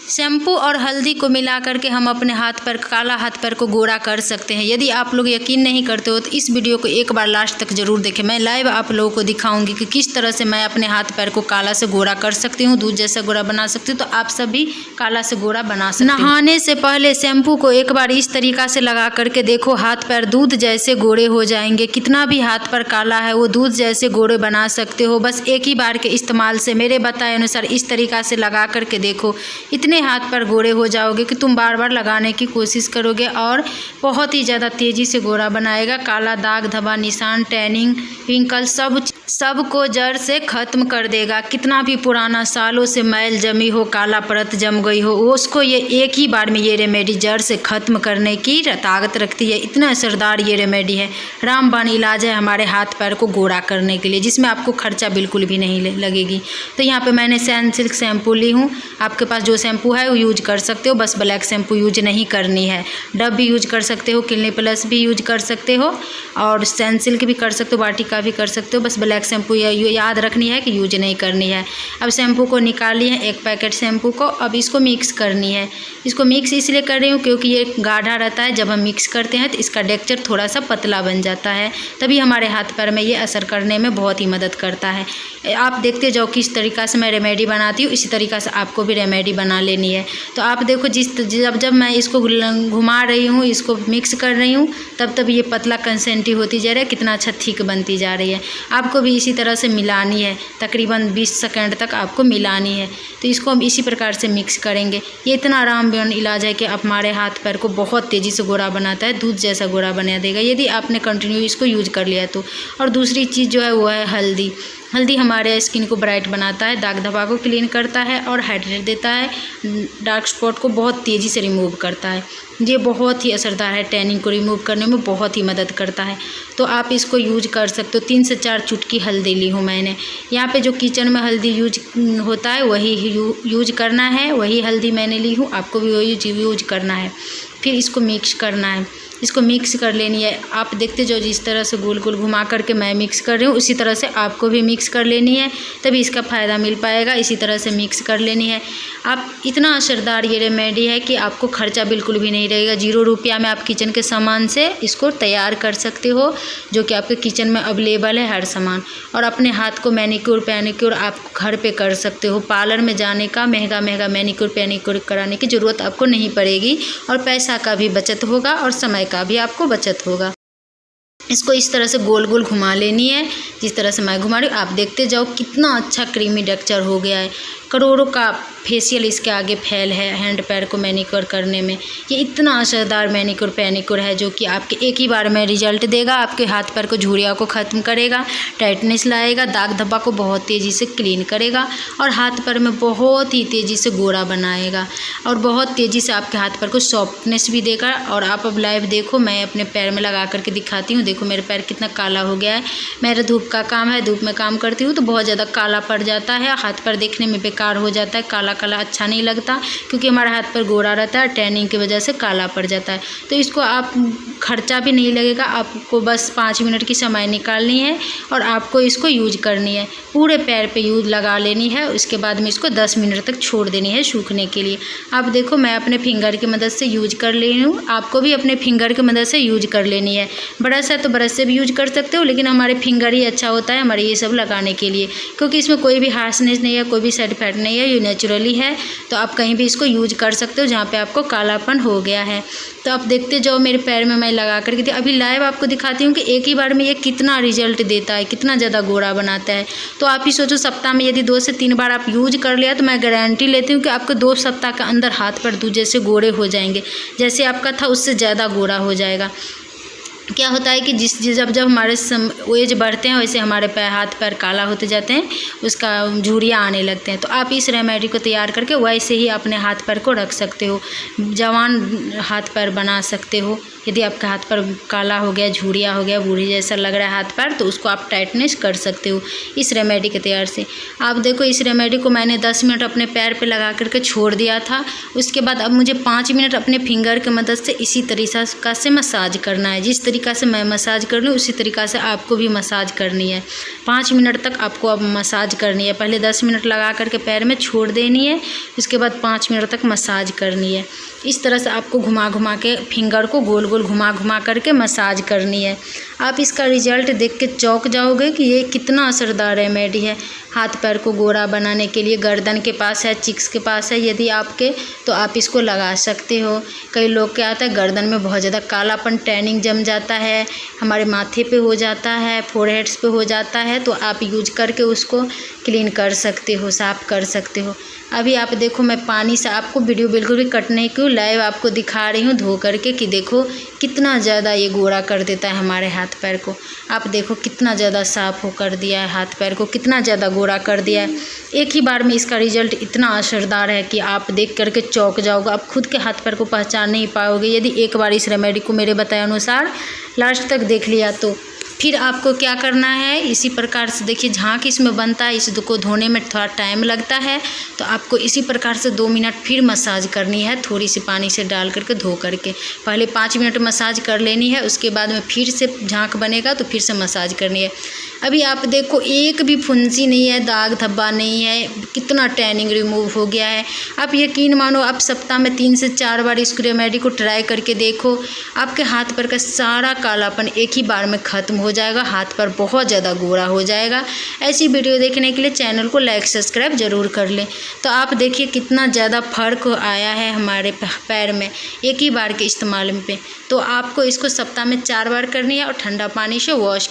Shampoo और हल्दी को मिला करके हम अपने हाथ पर, काला हाथ पैर को गोरा कर सकते हैं। यदि आप लोग यकीन नहीं करते हो तो इस वीडियो को एक बार लास्ट तक ज़रूर देखें। मैं लाइव आप लोगों को दिखाऊंगी कि किस तरह से मैं अपने हाथ पैर को काला से गोरा कर सकती हूँ, दूध जैसा गोरा बना सकती हूँ। तो आप सब भी काला से गोरा बना सकते हैं। नहाने से पहले शैम्पू को एक बार इस तरीक़ा से लगा करके देखो, हाथ पैर दूध जैसे गोरे हो जाएंगे। कितना भी हाथ पर काला है वो दूध जैसे गोरे बना सकते हो, बस एक ही बार के इस्तेमाल से। मेरे बताए अनुसार इस तरीक़ा से लगा करके देखो, इतने हाथ पर गोरे हो जाओगे कि तुम बार बार लगाने की कोशिश करोगे और बहुत ही ज़्यादा तेज़ी से गोरा बनाएगा। काला दाग धब्बा निशान टैनिंग पिंकल सब को जड़ से ख़त्म कर देगा। कितना भी पुराना सालों से मैल जमी हो, काला परत जम गई हो, उसको ये एक ही बार में ये रेमेडी जड़ से ख़त्म करने की ताकत रखती है। इतना असरदार ये रेमेडी है, रामबाण इलाज है हमारे हाथ पैर को गोरा करने के लिए, जिसमें आपको खर्चा बिल्कुल भी नहीं लगेगी। तो यहाँ पे मैंने सनसिल्क शैम्पू ली हूँ। आपके पास जो शैम्पू है वो यूज कर सकते हो, बस ब्लैक शैम्पू यूज नहीं करनी है। डब भी यूज कर सकते हो, क्लिनिक प्लस भी यूज कर सकते हो और सनसिल्क भी कर सकते हो, वाटिका भी कर सकते हो। बस ब्लैक शैम्पू याद रखनी है कि यूज नहीं करनी है। अब शैम्पू को निकाली है, एक पैकेट शैम्पू को। अब इसको मिक्स करनी है। इसको मिक्स इसलिए कर रही हूँ क्योंकि ये गाढ़ा रहता है। जब हम मिक्स करते हैं तो इसका टेक्सचर थोड़ा सा पतला बन जाता है, तभी हमारे हाथ पैर में ये असर करने में बहुत ही मदद करता है। आप देखते जाओ किस तरीक़ा से मैं रेमेडी बनाती हूँ, इसी तरीक़ा से आपको भी रेमेडी बना लेनी है। तो आप देखो जब मैं इसको घुमा रही हूँ, इसको मिक्स कर रही हूँ, तब ये पतला कंसिस्टेंसी होती जा रही है, कितना अच्छा थिक बनती जा रही है। आपको भी इसी तरह से मिलानी है, तकरीबन 20 सेकंड तक आपको मिलानी है। तो इसको हम इसी प्रकार से मिक्स करेंगे। ये इतना रामबाण इलाज है कि हमारे हाथ पैर को बहुत तेज़ी से गोरा बनाता है, दूध जैसा गोरा बना देगा यदि आपने कंटिन्यू इसको यूज कर लिया तो। और दूसरी चीज़ जो है वो है हल्दी। हल्दी हमारे स्किन को ब्राइट बनाता है, दाग धब्बा को क्लीन करता है और हाइड्रेट देता है, डार्क स्पॉट को बहुत तेज़ी से रिमूव करता है। ये बहुत ही असरदार है, टैनिंग को रिमूव करने में बहुत ही मदद करता है। तो आप इसको यूज कर सकते हो। 3 से 4 चुटकी हल्दी ली हूँ मैंने। यहाँ पे जो किचन में हल्दी यूज होता है वही यूज करना है, वही हल्दी मैंने ली हूँ, आपको भी वही यूज करना है। फिर इसको मिक्स करना है, इसको मिक्स कर लेनी है। आप देखते जाओ जिस तरह से गोल गोल घुमा करके मैं मिक्स कर रही हूँ, उसी तरह से आपको भी मिक्स कर लेनी है, तभी इसका फ़ायदा मिल पाएगा। इसी तरह से मिक्स कर लेनी है। आप इतना असरदार ये रेमेडी है कि आपको खर्चा बिल्कुल भी नहीं रहेगा। 0 रुपया में आप किचन के सामान से इसको तैयार कर सकते हो, जो कि आपके किचन में अवेलेबल है हर सामान। और अपने हाथ को मैनिक्योर पैनिक्योर आप घर पे कर सकते हो। पार्लर में जाने का महंगा मैनिक्योर पैनिक्योर कराने की ज़रूरत आपको नहीं पड़ेगी और पैसा का भी बचत होगा और समय का भी आपको बचत होगा। इसको इस तरह से गोल गोल घुमा लेनी है, जिस तरह से मैं घुमा रही हूँ। आप देखते जाओ कितना अच्छा क्रीमी टेक्सचर हो गया है। करोड़ों का फेशियल इसके आगे फैल है हैंड पैर को मैनिक्योर करने में। ये इतना असरदार मैनिक्योर पैनिक्योर है जो कि आपके एक ही बार में रिजल्ट देगा। आपके हाथ पैर को झुर्रियों को ख़त्म करेगा, टाइटनेस लाएगा, दाग धब्बा को बहुत तेज़ी से क्लीन करेगा और हाथ पैर में बहुत ही तेज़ी से गोरा बनाएगा और बहुत तेज़ी से आपके हाथ पैर को सॉफ्टनेस भी देगा। और आप अब लाइव देखो, मैं अपने पैर में लगा करके दिखाती हूँ। देखो मेरे पैर कितना काला हो गया है। मेरा धूप का काम है, धूप में काम करती हूँ तो बहुत ज़्यादा काला पड़ जाता है, हाथ पैर देखने में बेकार हो जाता है, काला काला अच्छा नहीं लगता, क्योंकि हमारा हाथ पर गोरा रहता है, टैनिंग की वजह से काला पड़ जाता है। तो इसको आप खर्चा भी नहीं लगेगा, आपको बस 5 मिनट की समय निकालनी है और आपको इसको यूज करनी है। पूरे पैर पे यूज लगा लेनी है, उसके बाद में इसको 10 मिनट तक छोड़ देनी है सूखने के लिए। आप देखो मैं अपने फिंगर की मदद से यूज कर ले रही हूँ, आपको भी अपने फिंगर की मदद से यूज कर लेनी है। ब्रश है तो ब्रश से भी यूज कर सकते हो, लेकिन हमारे फिंगर ही अच्छा होता है हमारे ये सब लगाने के लिए, क्योंकि इसमें कोई भी हार्शनेस नहीं है, कोई भी साइड इफेक्ट नहीं है, ये नेचुरली है। तो आप कहीं भी इसको यूज कर सकते हो जहाँ पे आपको कालापन हो गया है। तो आप देखते जाओ मेरे पैर में मैं लगा करके अभी लाइव आपको दिखाती हूँ कि एक ही बार में ये कितना रिजल्ट देता है, कितना ज़्यादा गोरा बनाता है। तो आप ही सोचो सप्ताह में यदि 2 से 3 बार आप यूज कर लिया तो मैं गारंटी लेती हूँ कि आपको 2 सप्ताह के अंदर हाथ पैर दूध जैसे गोरे हो जाएंगे। जैसे आपका था उससे ज़्यादा गोरा हो जाएगा। क्या होता है कि जब हमारे एज बढ़ते हैं वैसे हमारे हाथ पैर काला होते जाते हैं, उसका झुर्रियाँ आने लगते हैं। तो आप इस रेमेडी को तैयार करके वैसे ही अपने हाथ पैर को रख सकते हो, जवान हाथ पैर बना सकते हो। यदि आपका हाथ पैर काला हो गया, झुर्रियाँ हो गया, बूढ़ी जैसा लग रहा है हाथ पैर, तो उसको आप टाइटनेस कर सकते हो इस रेमेडी के तैयार से। आप देखो इस रेमेडी को मैंने 10 मिनट अपने पैर पे लगा करके छोड़ दिया था। उसके बाद अब मुझे 5 मिनट अपने फिंगर की मदद से इसी तरीक़ा से मसाज करना है, जिस तरीक़ा से मैं मसाज कर लूँ उसी तरीक़ा से आपको भी मसाज करनी है। 5 मिनट तक आपको अब मसाज करनी है। पहले 10 मिनट लगा करके पैर में छोड़ देनी है, उसके बाद 5 मिनट तक मसाज करनी है। इस तरह से आपको घुमा घुमा के फिंगर को गोल गोल घुमा घुमा करके मसाज करनी है। आप इसका रिजल्ट देख के चौंक जाओगे कि ये कितना असरदार रेमेडी है। हाथ पैर को गोरा बनाने के लिए गर्दन के पास है, चिक्स के पास है यदि आपके, तो आप इसको लगा सकते हो। कई लोग क्या आता है गर्दन में बहुत ज़्यादा कालापन, टैनिंग जम जाता है, हमारे माथे पे हो जाता है, फोरहेड्स पे हो जाता है, तो आप यूज करके उसको क्लीन कर सकते हो, साफ़ कर सकते हो। अभी आप देखो मैं पानी से आपको वीडियो बिल्कुल भी कट नहीं की, लाइव आपको दिखा रही हूँ धो करके कि देखो कितना ज़्यादा ये गोरा कर देता है हमारे हाथ पैर को। आप देखो कितना ज़्यादा साफ़ हो कर दिया है, हाथ पैर को कितना ज़्यादा गोरा कर दिया है। एक ही बार में इसका रिजल्ट इतना असरदार है कि आप देख करके चौंक जाओगे। आप खुद के हाथ पैर को पहचान नहीं पाओगे यदि एक बार इस रेमेडी को मेरे बताए अनुसार लास्ट तक देख लिया तो। फिर आपको क्या करना है, इसी प्रकार से देखिए झाग इसमें बनता है, इसको धोने में थोड़ा टाइम लगता है, तो आपको इसी प्रकार से 2 मिनट फिर मसाज करनी है, थोड़ी सी पानी से डाल करके धो करके। पहले 5 मिनट मसाज कर लेनी है, उसके बाद में फिर से झाग बनेगा तो फिर से मसाज करनी है। अभी आप देखो एक भी फुंसी नहीं है, दाग धब्बा नहीं है, कितना टैनिंग रिमूव हो गया है। आप यकीन मानो आप सप्ताह में 3 से 4 बार इस रेमेडी को ट्राई करके देखो, आपके हाथ पर का सारा कालापन एक ही बार में ख़त्म हो जाएगा, हाथ पर बहुत ज़्यादा गोरा हो जाएगा। ऐसी वीडियो देखने के लिए चैनल को लाइक सब्सक्राइब ज़रूर कर लें। तो आप देखिए कितना ज़्यादा फ़र्क आया है हमारे पैर में एक ही बार के इस्तेमाल पे। तो आपको इसको सप्ताह में 4 बार करनी है और ठंडा पानी से वॉश